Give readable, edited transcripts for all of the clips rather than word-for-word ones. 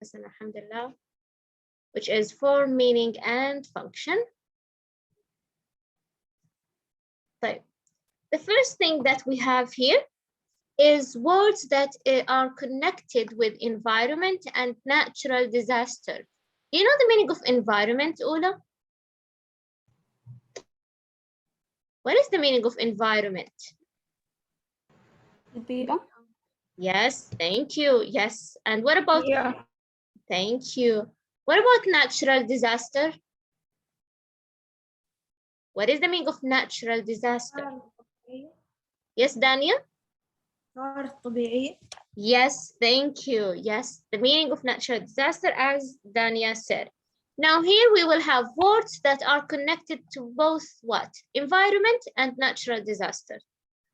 حسنا alhamdulillah, which is form, meaning, and function. طيب. The first thing that we have here is words that are connected with environment and natural disaster. Do you know the meaning of environment, Ola? What is the meaning of environment? Yes, thank you. Yes. And what about? Yeah. Thank you. What about natural disaster? What is the meaning of natural disaster? Yes, Daniel? Yes, thank you. Yes, the meaning of natural disaster, as Dania said. Now here we will have words that are connected to both what? Environment and natural disaster.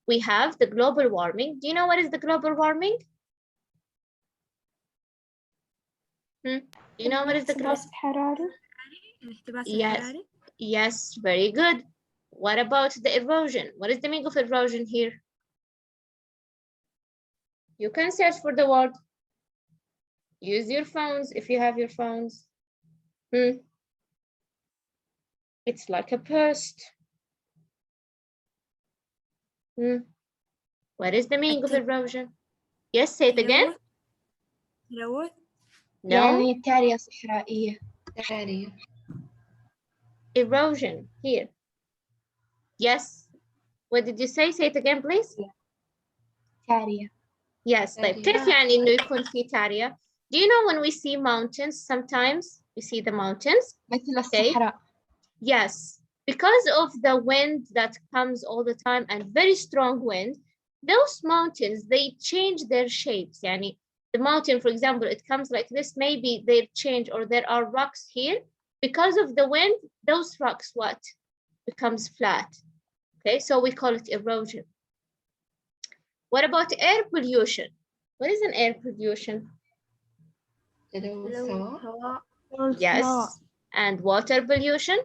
We have the global warming. Do you know what is the global warming? Do you know what is the global warming? Yes. Yes, very good. What about the erosion? What is the meaning of erosion here? You can search for the word. Use your phones if you have your phones. It's like a burst. What is the meaning of erosion? Yes, say it again. No. يعني تارية صحرائية. تارية. Erosion here. Yes. What did you say? Say it again, please. تارية. Yes. طيب كيف يعني إنه يكون في تارية? Do you know when we see mountains, sometimes we see the mountains? مثل الصحراء. Yes. Because of the wind that comes all the time and very strong wind, those mountains, they change their shapes. يعني the mountain, for example, it comes like this, maybe they change or there are rocks here. Because of the wind, those rocks, what? Becomes flat. Okay, so we call it erosion. What about air pollution? What is an air pollution? Yes. And water pollution?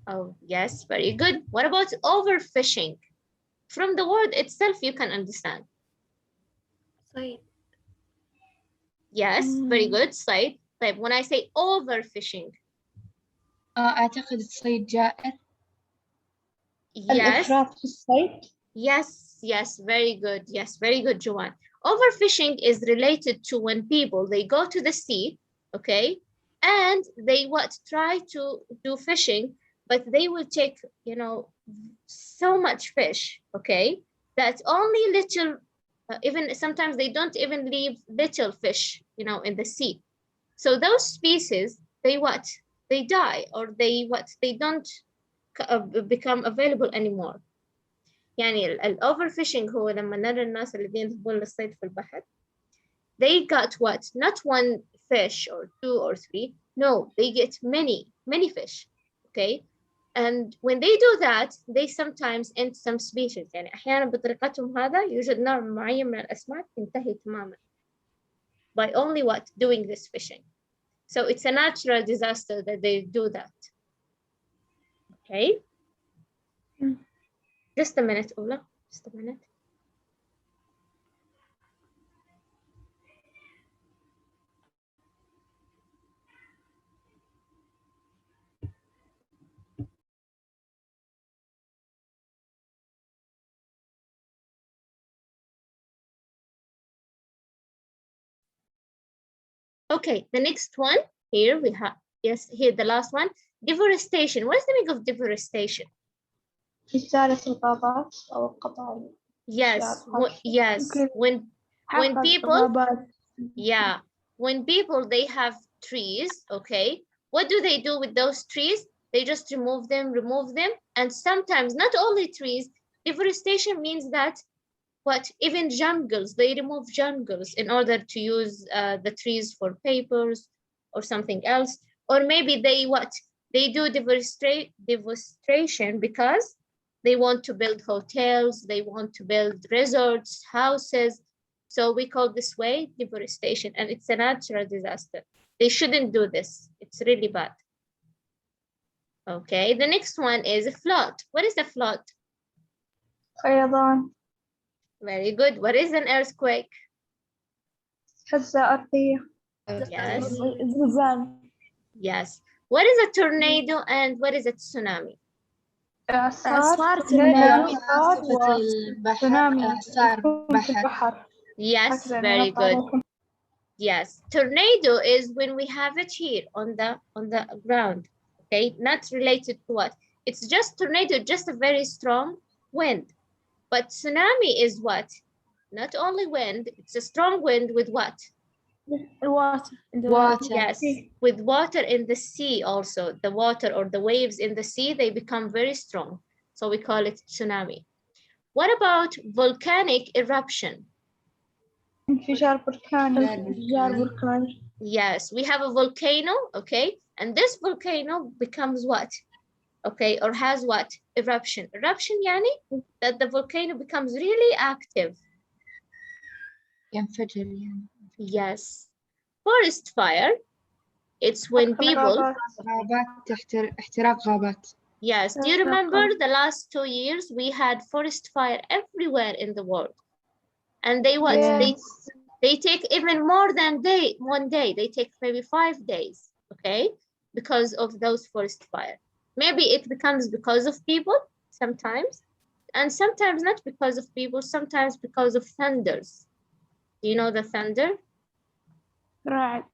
Oh, yes, very good. What about overfishing? From the word itself, you can understand. Said. Yes, very good. Said. طيب, when I say overfishing. أعتقد الصيد جائر. Yes. الإفراط في الصيد. Yes, yes, very good. Yes, very good, Joanne. Overfishing is related to when people, they go to the sea, okay, and they try to do fishing, but they will take, you know, so much fish, okay, that only little, even sometimes they don't even leave little fish, you know, in the sea. So those species, they they die, or they don't become available anymore. يعني الoverfishing هو لما نرى الناس اللي يذهبون للصيد في البحر, they got what? Not one fish or two or three. No, they get many fish. Okay, and when they do that, they sometimes end some species. يعني أحيانا بطريقتهم هذا يوجد نوع معين من الأسماك ينتهي تماما by only doing this fishing. So it's a natural disaster that they do that. Okay. Just a minute, Ola. Just a minute. Okay, the next one here we have, yes, here the last one, deforestation. What is the meaning of deforestation? إزالة الغابات أو القطع. Yes, yes. When people, yeah, when people they have trees, okay, what do they do with those trees? They just remove them, and sometimes not only trees. Deforestation means that even jungles, they remove jungles in order to use the trees for papers or something else, or maybe they do deforestation because they want to build hotels, they want to build resorts, houses. So we call this way deforestation, and it's a natural disaster. They shouldn't do this. It's really bad. Okay, the next one is a flood. What is a flood? فيضان. Very good. What is an earthquake? هزة أرضية. Yes. زلزال. Yes. What is a tornado and what is a tsunami? إعصار تسونامي. عاصفة البحر. إعصار بحر. البحر. Yes, very good. Yes, tornado is when we have it here on the ground. Okay, not related to what? It's just tornado, just a very strong wind. But tsunami is what? Not only wind, it's a strong wind with what? Water. Yes, with water in the sea also. The water or the waves in the sea, they become very strong. So we call it tsunami. What about volcanic eruption? انفجار بركاني. Yes, we have a volcano, okay? And this volcano becomes what? Okay, or has what? Eruption. Eruption yani that the volcano becomes really active. ينفجر يعني. Yes. Forest fire, it's when people... غابات احتراق غابات. Yes, do you remember the last 2 years we had forest fire everywhere in the world? And they what? Yes. They take even more than 1 day. They take maybe 5 days, okay? Because of those forest fire. Maybe it becomes because of people sometimes, and sometimes not because of people, sometimes because of thunders. Do you know the thunder? Right.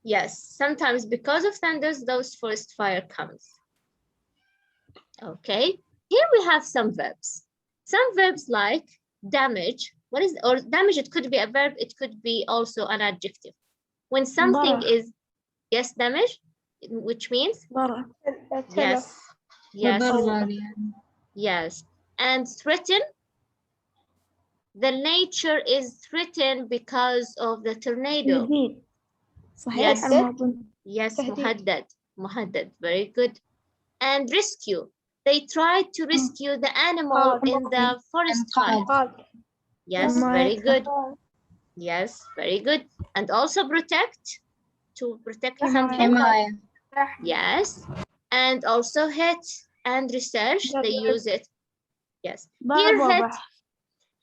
Yes, sometimes because of thunders, those forest fire comes. Okay, here we have some verbs. Some verbs like damage. What is, or damage, it could be a verb, it could be also an adjective. When something is, yes, damage, which means? Yes, yes, yes. And threaten, the nature is threatened because of the tornado. Yes, yes, muhaddad, very good. And rescue, they tried to rescue the animal in the forest fire. Yes, very good. Yes, very good. And also protect, to protect something. Yes. And also hit and research, they use it. Yes.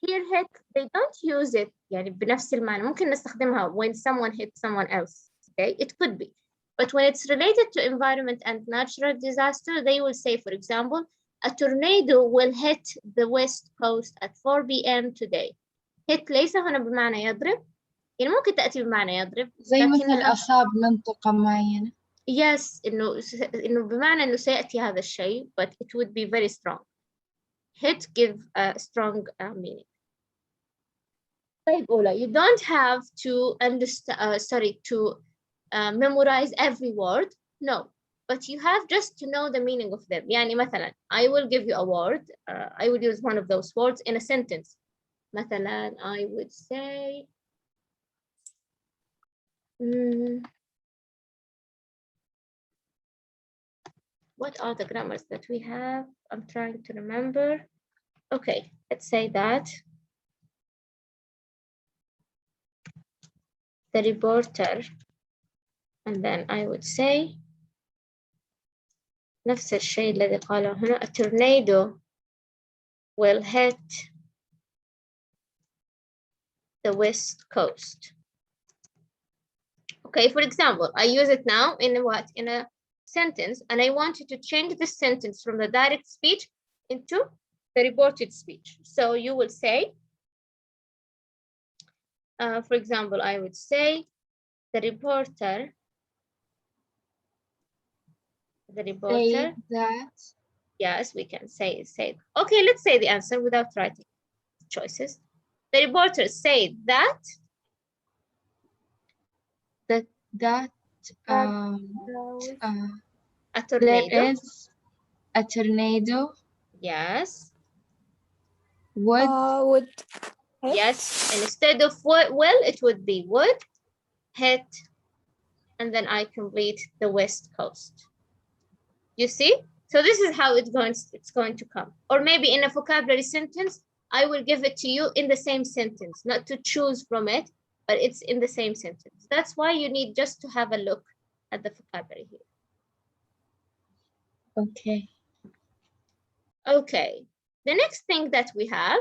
Here hit, they don't use it يعني بنفس المعنى. ممكن نستخدمها when someone hits someone else. Okay, it could be. But when it's related to environment and natural disaster, they will say, for example, a tornado will hit the west coast at 4 p.m. today. hit ليس هنا بمعنى يضرب، يعني ممكن تأتي بمعنى يضرب. زي مثل أصاب منطقة معينة. Yes, إنه بمعنى إنه سيأتي هذا الشيء, but it would be very strong. Hit give a strong meaning. طيب Ola, you don't have to understand, to memorize every word. No, but you have just to know the meaning of them. يعني مثلا, I will give you a word. I will use one of those words in a sentence. مثلا, I would say, what are the grammars that we have? I'm trying to remember. Okay, let's say that the reporter, and then I would say نفس الشيء الذي قاله هنا, a tornado will hit the west coast. Okay, for example, I use it now in what? In a sentence, and I want you to change the sentence from the direct speech into the reported speech. So you will say, for example, I would say, the reporter Say that. Yes, we can say. Okay, let's say the answer without writing choices. The reporter said that a tornado. There is a tornado. Yes. Would. Yes, and instead of will, it would be would hit, and then I complete the west coast. You see? So this is how it's going to come. Or maybe in a vocabulary sentence, I will give it to you in the same sentence, not to choose from it, but it's in the same sentence. That's why you need just to have a look at the vocabulary here. Okay. Okay. The next thing that we have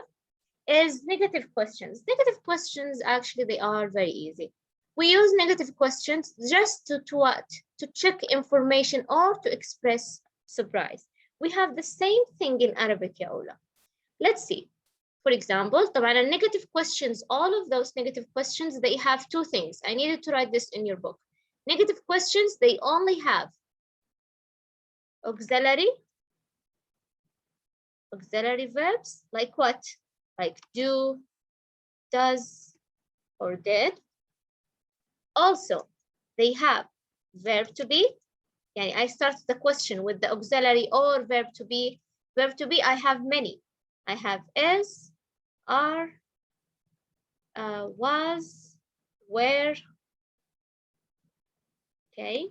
is negative questions. Negative questions, actually, they are very easy. We use negative questions just to what? To check information or to express surprise. We have the same thing in Arabic, ya Ola. Let's see. For example, طبعا negative questions, all of those negative questions, they have two things. I needed to write this in your book. Negative questions, they only have auxiliary verbs, like what? Like do, does, or did. Also, they have verb to be. Yani I start the question with the auxiliary or verb to be. Verb to be, I have many. I have is, are, was, were. Okay.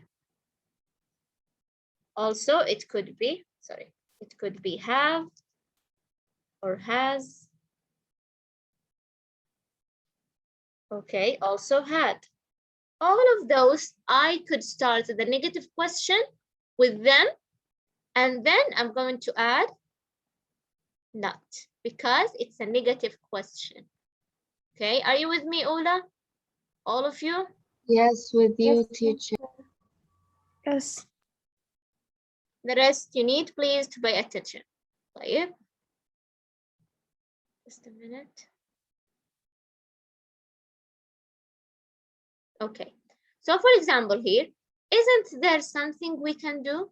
Also, it could be, sorry, it could be have or has. Okay, also had. All of those, I could start the negative question with them, and then I'm going to add not, because it's a negative question. Okay, are you with me, Ola? All of you? Yes, with you, Yes. teacher. Yes. The rest you need, please, to pay attention. طيب. Just a minute. Okay, so for example here, isn't there something we can do?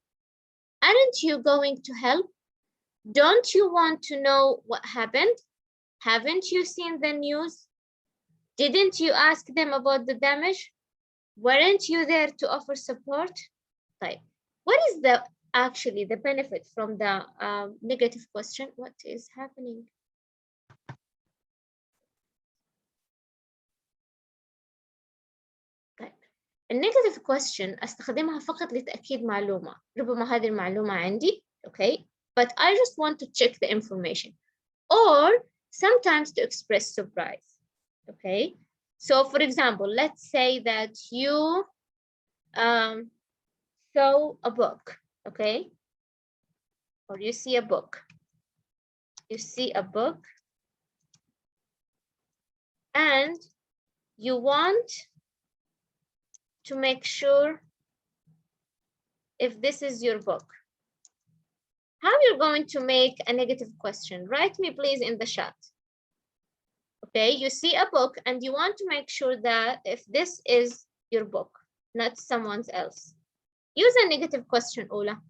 Aren't you going to help? Don't you want to know what happened? Haven't you seen the news? Didn't you ask them about the damage? Weren't you there to offer support? Right. What is actually the benefit from the negative question? What is happening? النيجاتيف question استخدمها فقط لتأكيد معلومة. ربما هذه المعلومة عندي, okay, but I just want to check the information. Or sometimes to express surprise, okay? So for example, let's say that you saw a book, okay? Or you see a book. You see a book and you want to make sure if this is your book. How you're going to make a negative question? Write me please in the chat. Okay, you see a book and you want to make sure that if this is your book, not someone else. Use a negative question, Ola.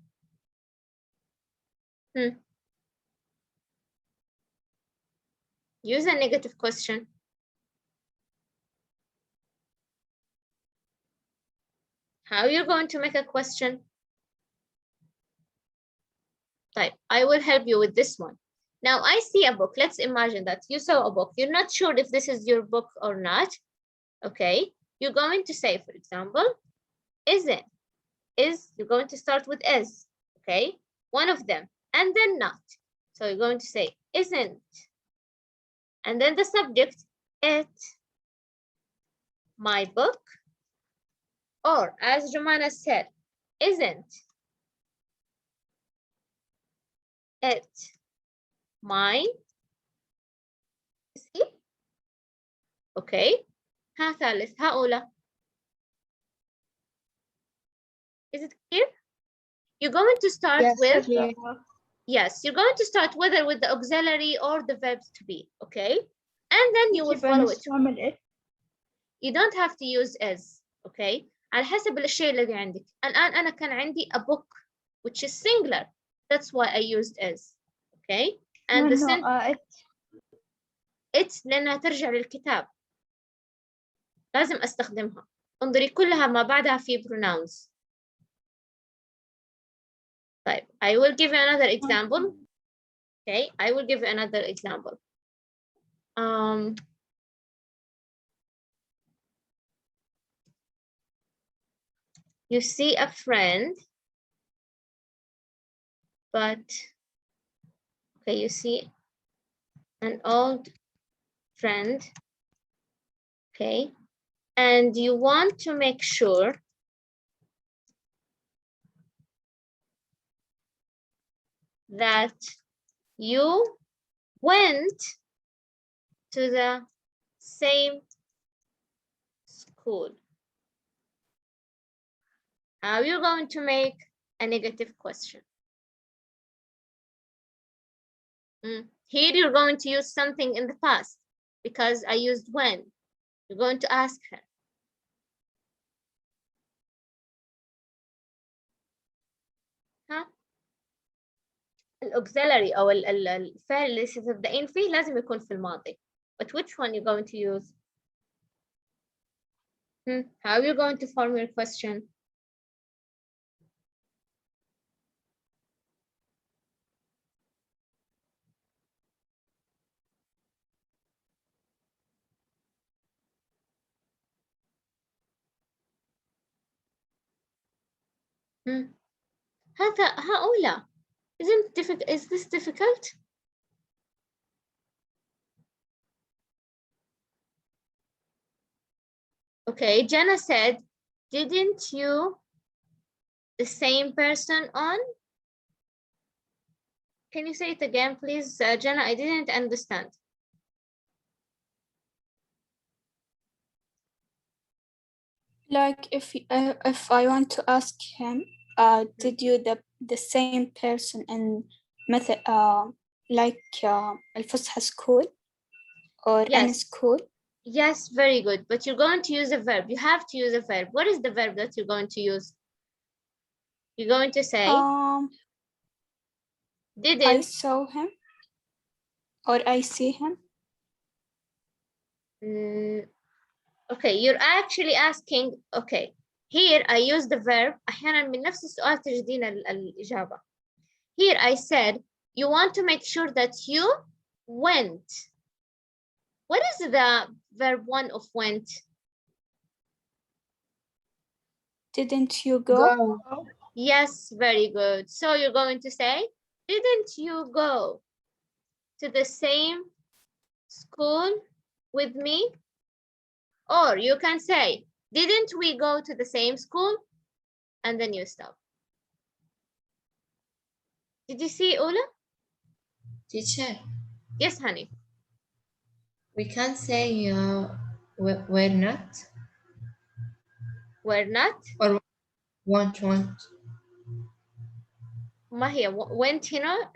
Use a negative question. How you're going to make a question? Right, I will help you with this one. Now I see a book. Let's imagine that you saw a book. You're not sure if this is your book or not. Okay, you're going to say, for example, isn't. Is, you're going to start with is, okay? One of them, and then not. So you're going to say, isn't. And then the subject, it, my book. Or, as Jumana said, isn't it mine? See? Okay. ها ثالث, ها أولى. Is it clear? You're going to start Yes, with, clear. yes, you're going to start whether with the auxiliary or the verbs to be, okay? And then you will follow it. You don't have to use as, okay? على حسب الشيء الذي عندك. الآن أنا كان عندي a book, which is singular. That's why I used as, okay? And the it لأنها ترجع للكتاب. لازم أستخدمها. انظري كلها ما بعدها في pronouns. طيب, I will give you another example. Okay, I will give you another example. You see a friend, but okay, you see an old friend, okay, and you want to make sure that you went to the same school. How are you going to make a negative question? Here you're going to use something in the past because I used when. You're going to ask her. ها؟ الauxiliary أو الفعل اللي ستبدأين فيه لازم يكون في الماضي. But which one you're going to use? How are you going to form your question? هؤلاء. Is this difficult? Okay, Jenna said, didn't you the same person on? Can you say it again, please, Jenna? I didn't understand. Like if I want to ask him, did you the same person in method like الفسحة school or Yes. any school? Yes, very good. But you're going to use a verb. You have to use a verb. What is the verb that you're going to use? You're going to say, didn't. I saw him or I see him. Okay, you're actually asking, okay. Here I use the verb. أحيانا من نفس السؤال تجدين الإجابة. Here I said, you want to make sure that you went. What is the verb one of went? Didn't you go? Yes, very good. So you're going to say, didn't you go to the same school with me? Or you can say, didn't we go to the same school? And then you stop. Did you see, Ola? Teacher. Yes, honey. We can say we're not. We're not. Or want. ما هي went هنا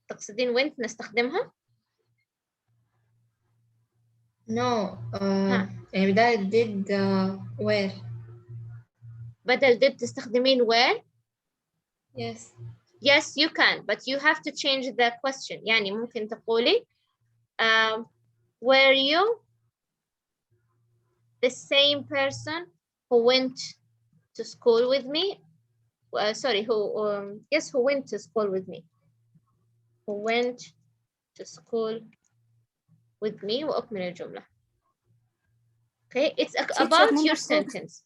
تقصدين went نستخدمها؟ No. يعني بدال did where. بدل did تستخدمين where? Yes. Yes, you can, but you have to change the question. يعني ممكن تقولي were you the same person who went to school with me? Sorry, who went to school with me? Who went to school with me وأكمل الجملة. Okay, it's about your sentence.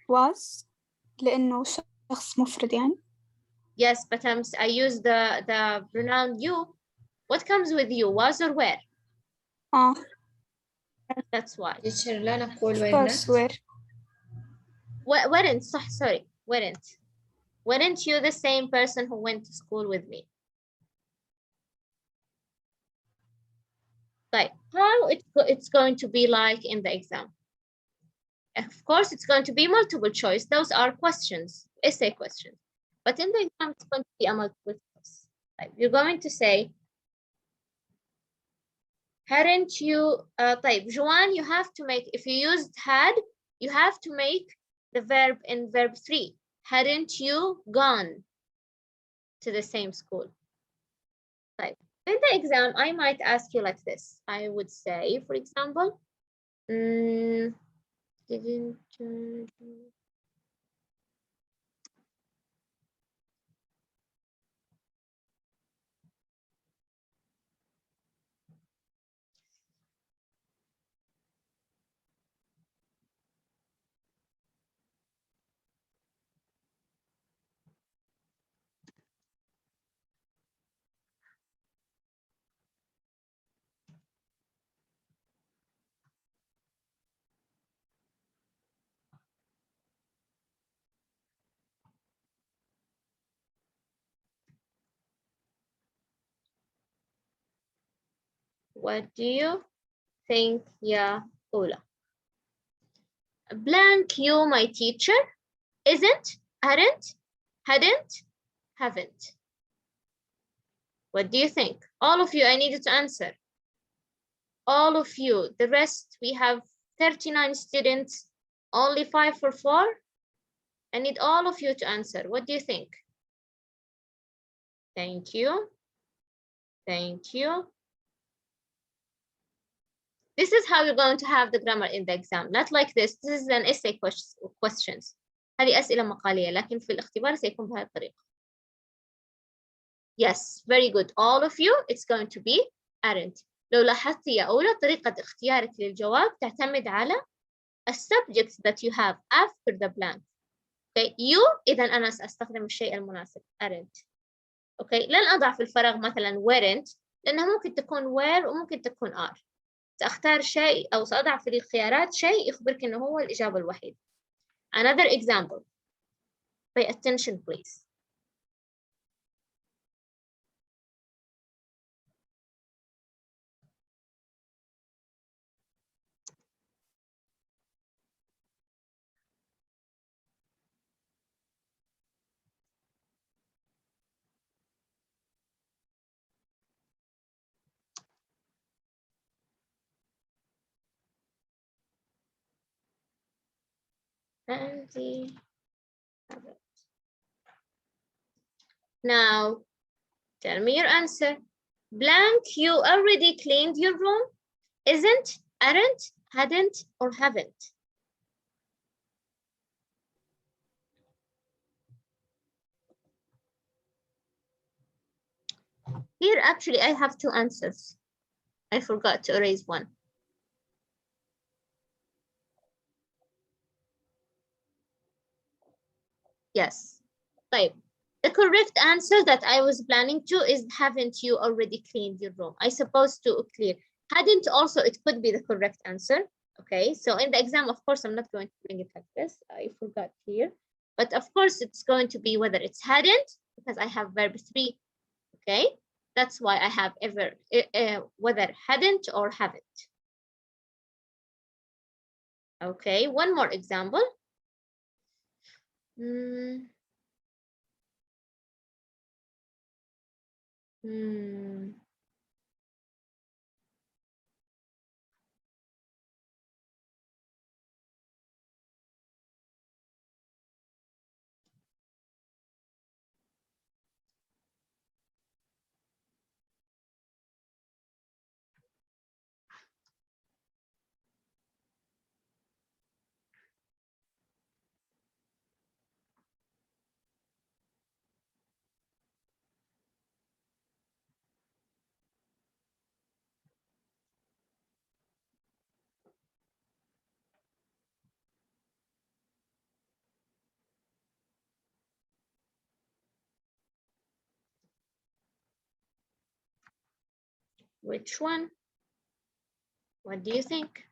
Was لأنه شخص مفرد يعني. Yes, but I use the pronoun you. What comes with you, was or were? That's why. Teacher لا نقول of course were. Weren't, صح, sorry, weren't. Weren't you the same person who went to school with me? Like, how it's going to be like in the exam? Of course, it's going to be multiple choice. Those are questions, essay questions. But in the exam, it's going to be a multiple choice. Like, you're going to say, hadn't you, طيب, Joanne, you have to make, if you used had, you have to make the verb in verb 3. Hadn't you gone to the same school? Like, in the exam, I might ask you like this. I would say, for example, didn't what do you think يا أولى. Blank you my teacher isn't, aren't, hadn't, haven't. What do you think? All of you, I need you to answer. All of you. The rest, we have 39 students, only 5 for 4. I need all of you to answer. What do you think? Thank you. Thank you. This is how you're going to have the grammar in the exam. Not like this. This is an essay questions. هذه أسئلة مقالية، لكن في الاختبار سيكون بهذه الطريقة. Yes, very good. All of you, it's going to be aren't. لو لاحظت يا أولى طريقة اختيارك للجواب تعتمد على subjects that you have after the blank. Okay, you إذا أنا سأستخدم الشيء المناسب aren't. Okay, لن أضع في الفراغ مثلا weren't لأنها ممكن تكون were وممكن تكون are. سأختار شيء أو سأضع في الخيارات شيء يخبرك إنه هو الإجابة الوحيدة. Another example. Pay attention, please. Andy. Now, tell me your answer. Blank, you already cleaned your room? Isn't, aren't, hadn't, or haven't? Here, actually, I have 2 answers. I forgot to erase one. Yes. طيب. The correct answer that I was planning to is haven't you already cleaned your room? I supposed to clear. Hadn't also, it could be the correct answer. Okay, so in the exam, of course, I'm not going to bring it like this. I forgot here. But of course, it's going to be whether it's hadn't, because I have verb 3. Okay, that's why I have whether hadn't or haven't. Okay, one more example. Which one? What do you think?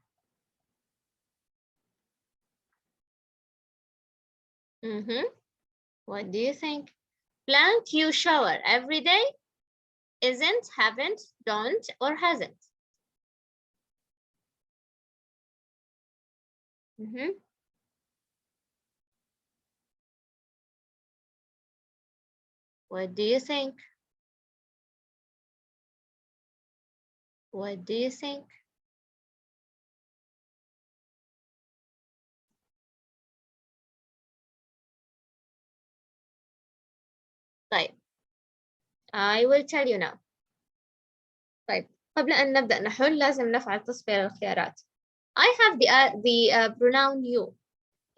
What do you think? Blank, you shower every day? Isn't, haven't, don't, or hasn't? What do you think? What do you think? طيب. I will tell you now. طيب. قبل أن نبدأ نحل لازم نفعل تصفية للخيارات. I have the pronoun you.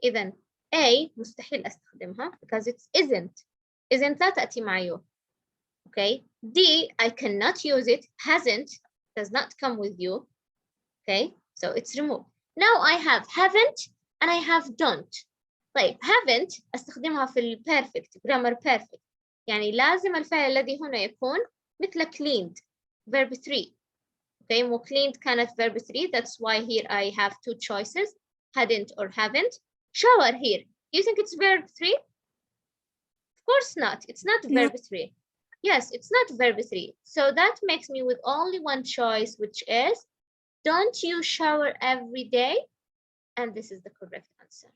إذن A مستحيل أستخدمها because it's isn't. Isn't لا تأتي مع you. Okay. D I cannot use it. Hasn't does not come with you. Okay. So it's removed. Now I have haven't and I have don't. طيب haven't أستخدمها في ال perfect grammar perfect. يعني لازم الفعل الذي هنا يكون مثل cleaned verb 3. Okay, مو cleaned كانت verb 3. That's why here I have 2 choices, hadn't or haven't. Shower here. Do you think it's verb 3? Of course not. It's not verb 3. Yes, it's not verb 3. So that makes me with only one choice, which is Don't you shower every day? And this is the correct answer.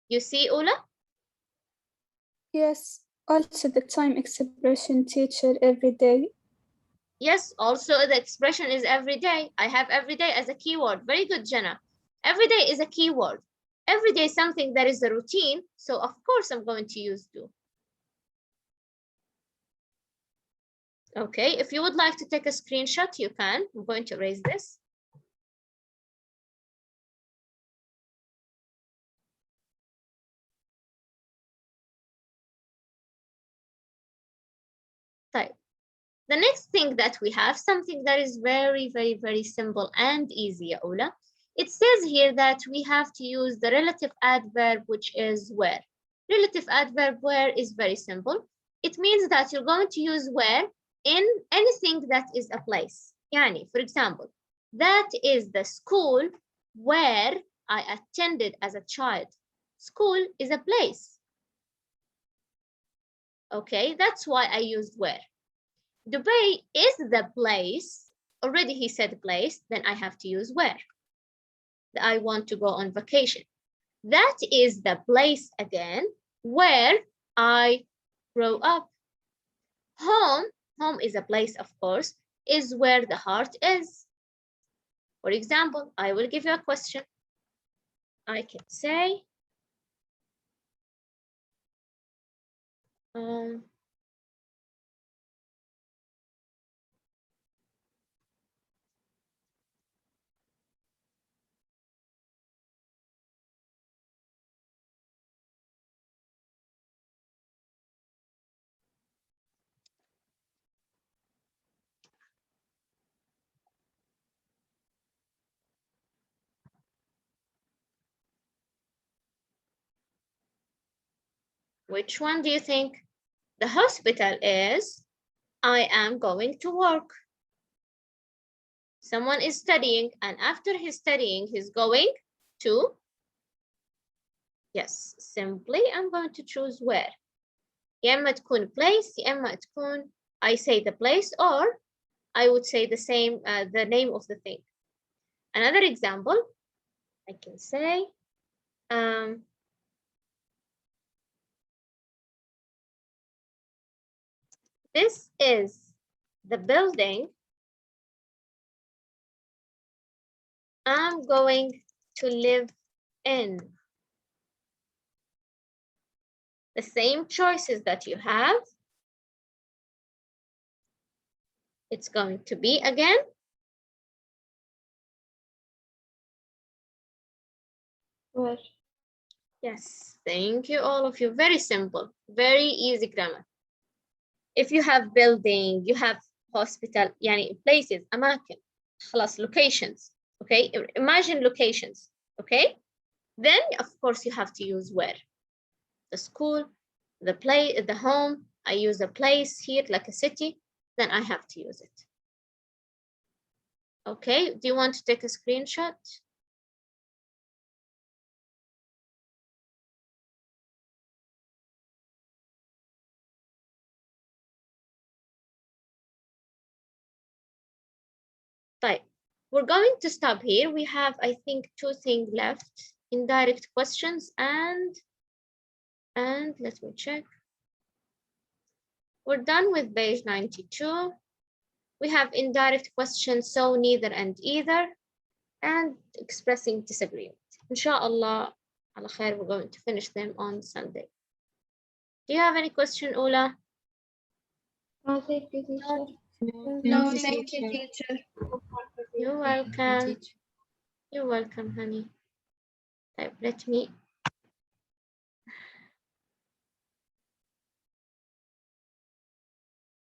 You see, Ula? Yes. Also the time expression teacher every day. Yes, also the expression is every day. I have every day as a keyword. Very good, Jenna. Every day is a keyword. Every day is something that is a routine, so of course I'm going to use do. Okay, if you would like to take a screenshot, you can. I'm going to erase this. Type. The next thing that we have, something that is very, very, very simple and easy, Ola. It says here that we have to use the relative adverb, which is where. Relative adverb where is very simple. It means that you're going to use where in anything that is a place. Yani, for example, that is the school where I attended as a child. School is a place. Okay, that's why I used where. Dubai is the place. Already he said place, then I have to use where. I want to go on vacation. That is the place again where I grow up. Home, home is a place, of course, is where the heart is. For example, I will give you a question. I can say, which one do you think? The hospital is, I am going to work. Someone is studying, and after he's studying, he's going to, yes, simply I'm going to choose where. يا إما تكون place, يا إما تكون I say the place, or I would say the same, the name of the thing. Another example, I can say, this is the building I'm going to live in. The same choices that you have, it's going to be again. Where? Yes, thank you all of you. Very simple, very easy grammar. If you have building, you have hospital, يعني places, أماكن, خلاص locations, okay? Imagine locations, okay? Then of course you have to use where. The school, the play, the home, I use a place here like a city, then I have to use it. Okay, do you want to take a screenshot? Right. We're going to stop here. We have, I think, two things left. Indirect questions and let me check. We're done with page 92. We have indirect questions, so neither and either, and expressing disagreement. Inshallah, ala khair, we're going to finish them on Sunday. Do you have any question, Ola? No, thank you, teacher. No, thank you, teacher. You're welcome. You're welcome, honey. Let me.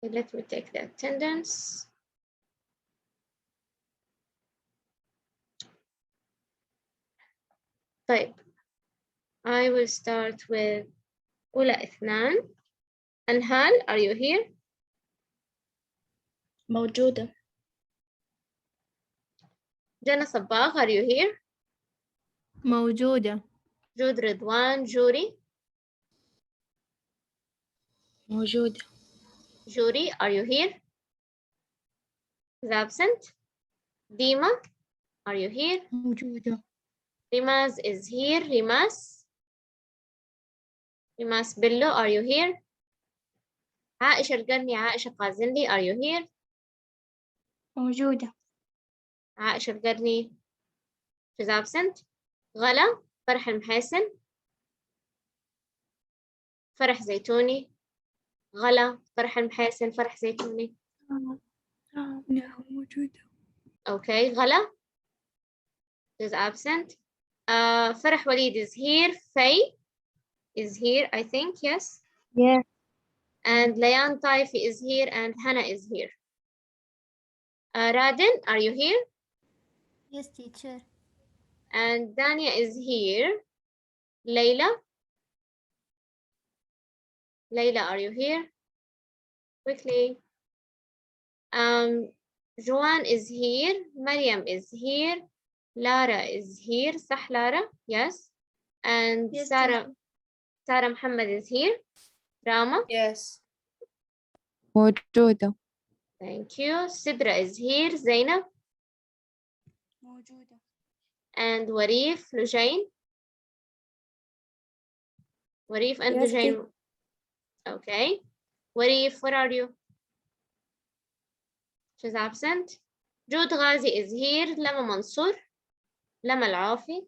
Let me take the attendance. طيب. I will start with أولى اثنان. أنهال, are you here? موجودة. جنى صباغ, are you here? موجودة. جود رضوان, جوري? موجودة. Juri, are you here? Is absent? Dima? Are you here? موجودة. Rimaz is here. Rimas Bello, are you here? عائشة القرني عائشة قازنلي, are you here? موجودة. عائشة القرني, she's absent. غلا فرح المحيسن, فرح زيتوني. غلا فرح المحيسن, فرح زيتوني. نعم موجودة. Okay, غلا is absent. فرح وليد is here. Faye is here, I think, yes. Yes. And Layan Taifi is here and Hannah is here. Radin, are you here? Yes, teacher. And Dania is here. Layla? Layla, are you here? Quickly. Joanne is here. Mariam is here. Lara is here. صح Lara? Yes. And Yes, Sarah Muhammad is here. Rama? Yes. موجودة. Thank you. Sidra is here. Zainab? موجودة. And Warif, Lujain? Warif and Yes, Lujain. Okay. Warif, where are you? She's absent. Jude Ghazi is here. Lama Mansour. Lama Al-Afi.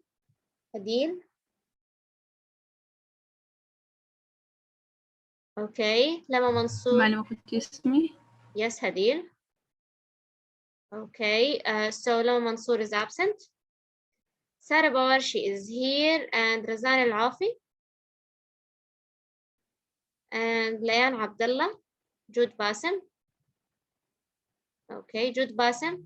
Hadil. Okay. Lama Mansour. معلومة قلت اسمي. Yes, Hadil. Okay. So Lama Mansour is absent. Sarah Bawarshi is here. And Razan Al-Afi. And Layan Abdullah. Jude Basim. Okay, Jude Basim.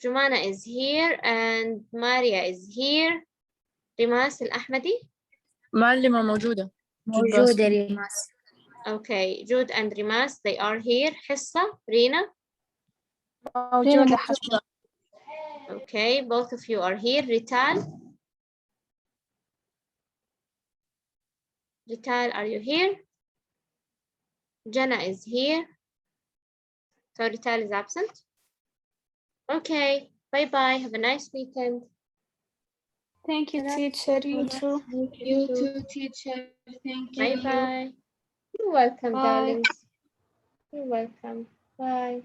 Jumana is here and Maria is here. Rimas Al-Ahmadi. معلمة موجودة. موجودة ريماس. Okay, Jude and Rimas, they are here. Hissa, Rina. موجودة حسنا. Okay, both of you are here. Rital. Rital, are you here? Jana is here. So Rital is absent. Okay, bye-bye. Have a nice weekend. Thank you, teacher. You too. You too, teacher. Thank you. Bye-bye. You're welcome, Bye. darlings. You're welcome. Bye.